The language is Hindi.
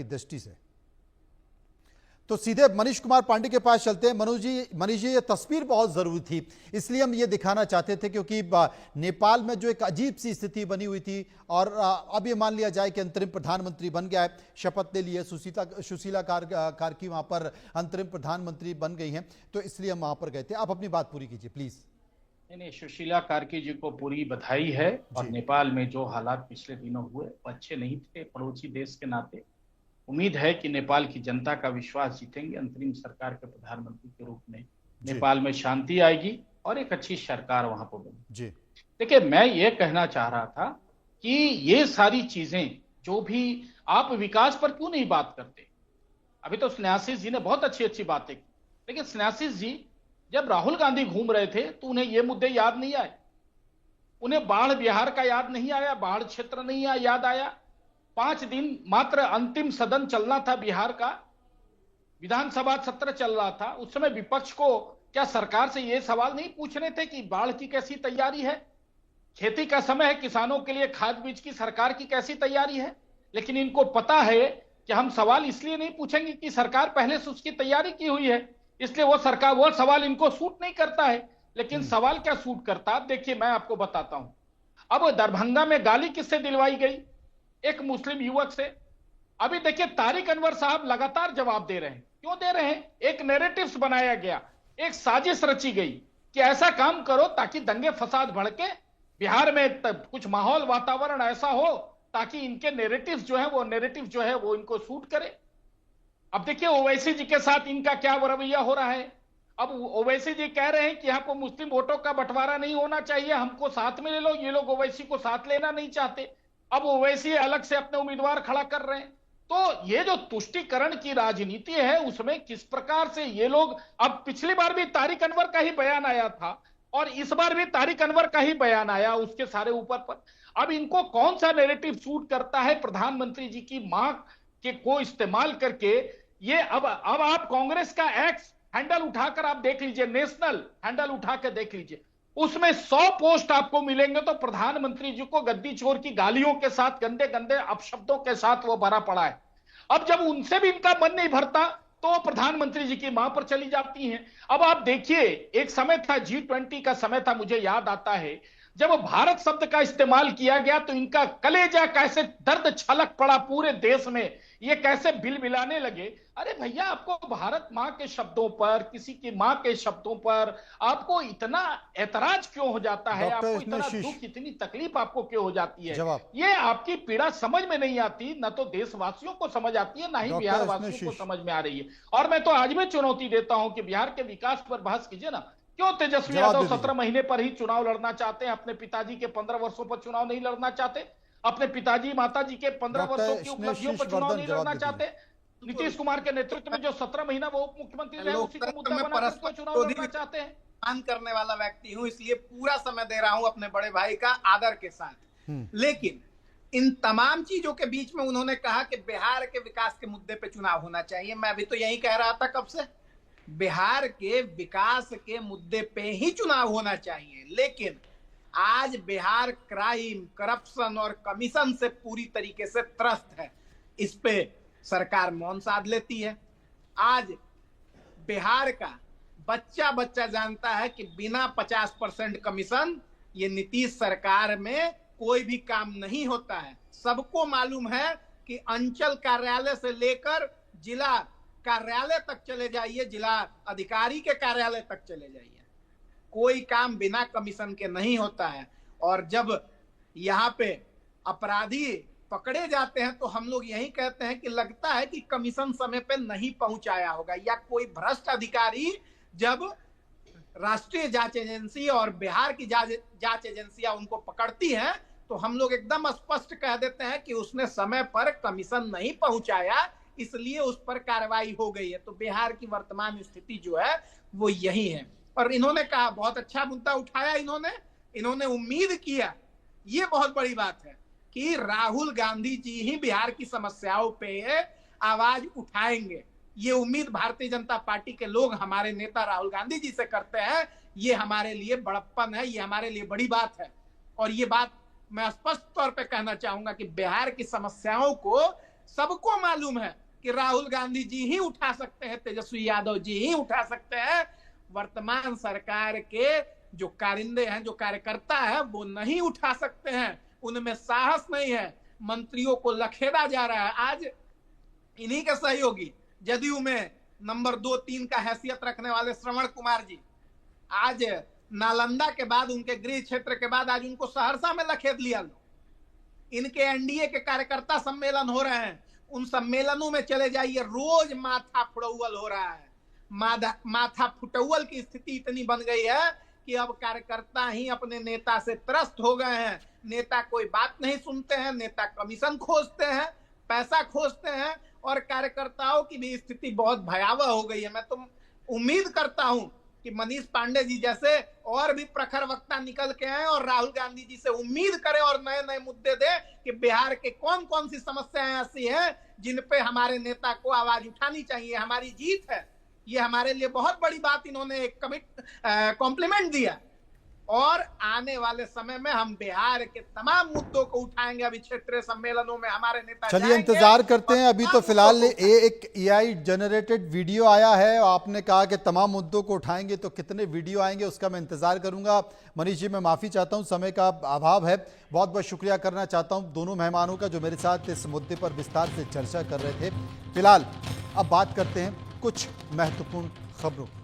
की दृष्टि से। तो सीधे मनीष कुमार पांडे के पास चलते हैं। मनीष जी, ये तस्वीर बहुत जरूरी थी, इसलिए हम ये दिखाना चाहते थे क्योंकि नेपाल में जो एक अजीब सी स्थिति बनी हुई थी और अब ये मान लिया जाए कि अंतरिम प्रधानमंत्री बन गया है, शपथ ले लिए, सुशीला कार्की वहां पर अंतरिम प्रधानमंत्री बन गई हैं, तो इसलिए हम वहां पर गए थे। आप अपनी बात पूरी कीजिए प्लीज। नहीं, सुशीला कार्की जी को पूरी बधाई है। और नेपाल में जो हालात पिछले दिनों हुए वो अच्छे नहीं थे, पड़ोसी देश के नाते। उम्मीद है कि नेपाल की जनता का विश्वास जीतेंगे। अंतरिम सरकार के प्रधानमंत्री के रूप में नेपाल में शांति आएगी और एक अच्छी सरकार वहां पर बनेगी। देखिए, मैं ये कहना चाह रहा था कि ये सारी चीजें जो भी, आप विकास पर क्यों नहीं बात करते? अभी तो स्नेहाशीष जी ने बहुत अच्छी अच्छी बातें की, लेकिन स्नेहाशीष जी जब राहुल गांधी घूम रहे थे तो उन्हें ये मुद्दे याद नहीं आए। उन्हें बाढ़ बिहार का याद नहीं आया, बाढ़ क्षेत्र नहीं याद आया। 5 दिन मात्र अंतिम सदन चलना था बिहार का, विधानसभा सत्र चल रहा था। उस समय विपक्ष को क्या सरकार से ये सवाल नहीं पूछ रहे थे कि बाढ़ की कैसी तैयारी है, खेती का समय है, किसानों के लिए खाद बीज की सरकार की कैसी तैयारी है? लेकिन इनको पता है कि हम सवाल इसलिए नहीं पूछेंगे कि सरकार पहले से उसकी तैयारी की हुई है, इसलिए वो सवाल इनको सूट नहीं करता है। लेकिन सवाल क्या सूट करता? देखिए, मैं आपको बताता हूं। अब दरभंगा में गाली किससे दिलवाई गई? एक मुस्लिम युवक से। अभी देखिए, तारिक अनवर साहब लगातार जवाब दे रहे हैं। क्यों दे रहे हैं? एक नैरेटिव्स बनाया गया, एक साजिश रची गई कि ऐसा काम करो ताकि दंगे फसाद भड़के, बिहार में कुछ माहौल वातावरण ऐसा हो ताकि इनके नैरेटिव्स जो है वो इनको सूट करे। अब देखिए, ओवैसी जी के साथ इनका क्या रवैया हो रहा है। अब ओवैसी जी कह रहे हैं कि यहाँ पर मुस्लिम वोटों का बंटवारा नहीं होना चाहिए, हमको साथ में ले लो। ये लोग ओवैसी को साथ लेना नहीं चाहते। अब ओवैसी अलग से अपने उम्मीदवार खड़ा कर रहे हैं। तो ये जो तुष्टीकरण की राजनीति है, उसमें किस प्रकार से ये लोग, अब पिछली बार भी तारिक अनवर का ही बयान आया था और इस बार भी तारिक अनवर का ही बयान आया उसके सारे ऊपर पर। अब इनको कौन सा नैरेटिव सूट करता है? प्रधानमंत्री जी की मां के को इस्तेमाल करके ये अब आप कांग्रेस का एक्स हैंडल उठाकर आप देख लीजिए, नेशनल हैंडल उठा के देख लीजिए, उसमें 100 पोस्ट आपको मिलेंगे तो प्रधानमंत्री जी को गद्दी चोर की गालियों के साथ, गंदे गंदे अपशब्दों के साथ वो भरा पड़ा है। अब जब उनसे भी इनका मन नहीं भरता तो प्रधानमंत्री जी की मां पर चली जाती हैं। अब आप देखिए, एक समय था, G20 का समय था, मुझे याद आता है, जब भारत शब्द का इस्तेमाल किया गया तो इनका कलेजा कैसे दर्द छलक पड़ा पूरे देश में, ये कैसे बिलबिलाने लगे। अरे भैया, आपको भारत मां के शब्दों पर, किसी की मां के शब्दों पर आपको इतना ऐतराज क्यों हो जाता है? आपको इतना दुख, इतनी तकलीफ आपको क्यों हो जाती है? ये आपकी पीड़ा समझ में नहीं आती, ना तो देशवासियों को समझ आती है, ना ही बिहार वासियों को समझ में आ रही है। और मैं तो आज भी चुनौती देता हूं कि बिहार के विकास पर बहस कीजिए ना। क्यों तेजस्वी यादव 17 महीने पर ही चुनाव लड़ना चाहते हैं? अपने पिताजी के 15 वर्षों पर चुनाव नहीं लड़ना चाहते? अपने पिताजी माताजी के 15 वर्षों की उपलब्धियों पर चुनाव नहीं लड़ना चाहते? नीतीश कुमार के नेतृत्व में जो 17 महीना वो उप मुख्यमंत्री रहे, उसी को मुद्दा बनाकर चुनाव लड़ना चाहते हैं। मान करने वाला व्यक्ति हूं, इसलिए पूरा समय दे रहा हूं अपने बड़े भाई का आदर के साथ। लेकिन इन तमाम चीजों के बीच में उन्होंने कहा कि बिहार के विकास के मुद्दे पे चुनाव होना चाहिए। मैं भी तो यही कह रहा था कब से, बिहार के विकास के मुद्दे पे ही चुनाव होना चाहिए। लेकिन आज बिहार क्राइम, करप्शन और कमीशन से पूरी तरीके से त्रस्त है। इस पे सरकार मौन साध लेती है। आज बिहार का बच्चा बच्चा जानता है कि बिना 50% कमीशन ये नीतीश सरकार में कोई भी काम नहीं होता है। सबको मालूम है कि अंचल कार्यालय से लेकर जिला कार्यालय तक चले जाइए, जिला अधिकारी के कार्यालय तक चले जाइए, कोई काम बिना कमीशन के नहीं होता है। और जब यहाँ पे अपराधी पकड़े जाते हैं तो हम लोग यही कहते हैं कि लगता है कि कमीशन समय पे नहीं पहुंचाया होगा, या कोई भ्रष्ट अधिकारी जब राष्ट्रीय जांच एजेंसी और बिहार की जांच एजेंसियां उनको पकड़ती हैं तो हम लोग एकदम स्पष्ट कह देते हैं कि उसने समय पर कमीशन नहीं पहुंचाया, इसलिए उस पर कार्रवाई हो गई है। तो बिहार की वर्तमान स्थिति जो है वो यही है। और इन्होंने कहा, बहुत अच्छा मुद्दा उठाया इन्होंने उम्मीद किया, ये बहुत बड़ी बात है कि राहुल गांधी जी ही बिहार की समस्याओं पे आवाज उठाएंगे। ये उम्मीद भारतीय जनता पार्टी के लोग हमारे नेता राहुल गांधी जी से करते हैं। ये हमारे लिए बड़प्पन है, ये हमारे लिए बड़ी बात है। और ये बात मैं स्पष्ट तौर पे कहना चाहूंगा कि बिहार की समस्याओं को सबको मालूम है कि राहुल गांधी जी ही उठा सकते हैं, तेजस्वी यादव जी ही उठा सकते हैं। वर्तमान सरकार के जो कारिंदे हैं, जो कार्यकर्ता है, वो नहीं उठा सकते हैं, उनमें साहस नहीं है। मंत्रियों को लखेदा जा रहा है। आज इन्हीं के सहयोगी जदयू में नंबर 2-3 का हैसियत रखने वाले श्रवण कुमार जी, आज नालंदा के बाद, उनके गृह क्षेत्र के बाद, आज उनको सहरसा में लखेद लिया। इनके एनडीए के कार्यकर्ता सम्मेलन हो रहे हैं, उन सम्मेलनों में चले जाइए, रोज माथा फुटौल हो रहा है। माथा फुटौल की स्थिति इतनी बन गई है कि अब कार्यकर्ता ही अपने नेता से त्रस्त हो गए हैं। नेता कोई बात नहीं सुनते हैं, नेता कमीशन खोजते हैं, पैसा खोजते हैं, और कार्यकर्ताओं की भी स्थिति बहुत भयावह हो गई है। मैं तो उम्मीद करता हूं कि मनीष पांडे जी जैसे और भी प्रखर वक्ता निकल के आए और राहुल गांधी जी से उम्मीद करें और नए नए मुद्दे दे कि बिहार के कौन कौन सी समस्याएं ऐसी हैं जिन पे हमारे नेता को आवाज उठानी चाहिए। हमारी जीत है, ये हमारे लिए बहुत बड़ी बात इन्होंने एक कॉम्प्लीमेंट दिया, और आने वाले समय में हम बिहार के तमाम मुद्दों को उठाएंगे। अभी क्षेत्रीय सम्मेलनों में हमारे नेता चलिए इंतजार करते हैं। अभी तो फिलहाल एक एआई जनरेटेड वीडियो आया है, आपने कहा कि तमाम मुद्दों को उठाएंगे, तो कितने वीडियो आएंगे उसका मैं इंतजार करूंगा। मनीष जी, मैं माफी चाहता हूं, समय का अभाव है। बहुत बहुत शुक्रिया करना चाहता हूं दोनों मेहमानों का जो मेरे साथ इस मुद्दे पर विस्तार से चर्चा कर रहे थे। फिलहाल अब बात करते हैं कुछ महत्वपूर्ण खबरों।